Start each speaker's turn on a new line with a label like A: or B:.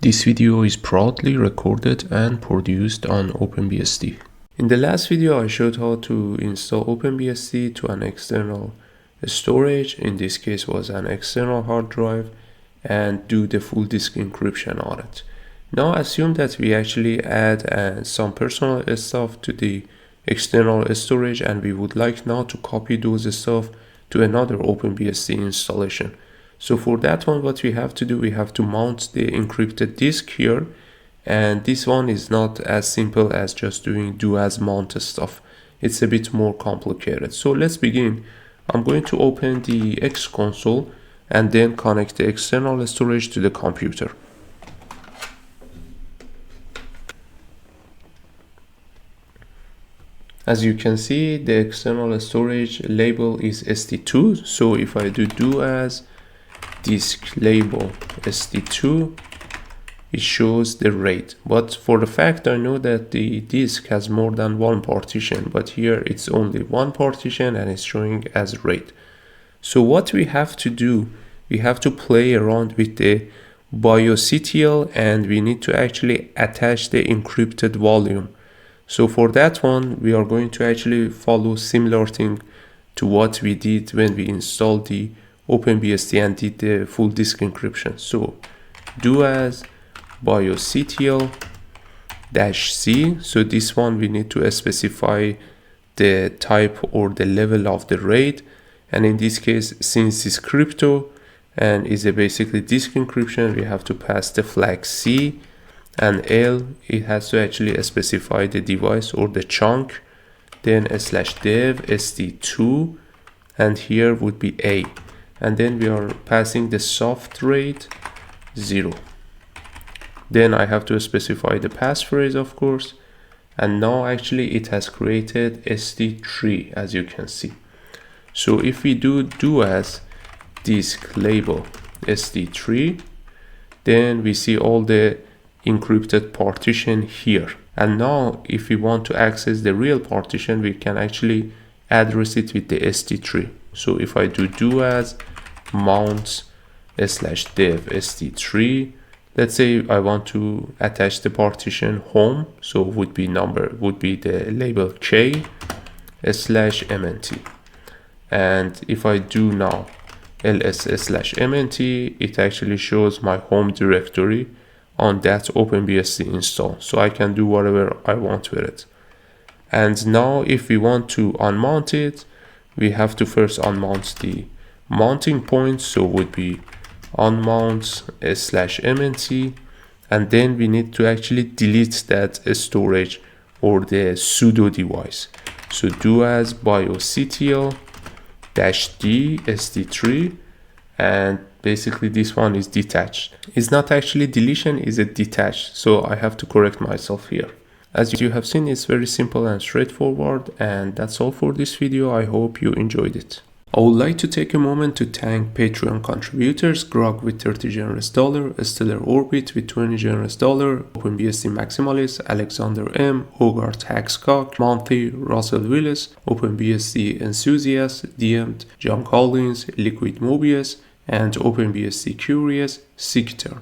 A: This video is proudly recorded and produced on OpenBSD. In the last video, I showed how to install OpenBSD to an external storage. In this case was an external hard drive, and do the full disk encryption on it. Now assume that we actually add some personal stuff to the external storage, and we would like now to copy those stuff to another OpenBSD installation. So for that one, what we have to do, we have to mount the encrypted disk here. And this one is not as simple as just doing do as mount stuff. It's a bit more complicated. So let's begin. I'm going to open the X console and then connect the external storage to the computer. As you can see, the external storage label is SD2. So if I do as disk label SD2, it shows the RAID. But for the fact I know that the disk has more than one partition, but here it's only one partition and it's showing as RAID. So what we have to do, we have to play around with the BIOSctl, and we need to actually attach the encrypted volume. So for that one, we are going to actually follow similar thing to what we did when we installed the OpenBSD and did the full disk encryption. So do as BIOSctl -c. So this one we need to specify the type or the level of the RAID. And in this case, since it's crypto and is a basically disk encryption, we have to pass the flag C, and L, it has to actually specify the device or the chunk, then /dev SD2, and here would be A. And then we are passing the soft RAID 0. Then I have to specify the passphrase, of course. And now actually it has created SD3, as you can see. So if we do as disk label SD3, then we see all the encrypted partition here. And now if we want to access the real partition, we can actually address it with the SD3. So if I do as mount /dev SD3, let's say I want to attach the partition home, so would be the label K /mnt. And if I do now ls/mnt, it actually shows my home directory on that OpenBSD install. So I can do whatever I want with it. And now if we want to unmount it, we have to first unmount the mounting point. So would be unmount /mnt, and then we need to actually delete that storage or the pseudo device. So do as BIOSctl -d SD3, and basically this one is detached. It's not actually deletion, is it detached? So I have to correct myself here. As you have seen, it's very simple and straightforward, and that's all for this video. I hope you enjoyed it. I would like to take a moment to thank Patreon contributors: Grog with $30 generous, Stellar Orbit with $20 generous, OpenBSD Maximalist, Alexander M, Hogarth Hackscock, Monty, Russell Willis, OpenBSD Enthusiast, DM'd, John Collins, Liquid Mobius, and OpenBSD Curious, Sigter.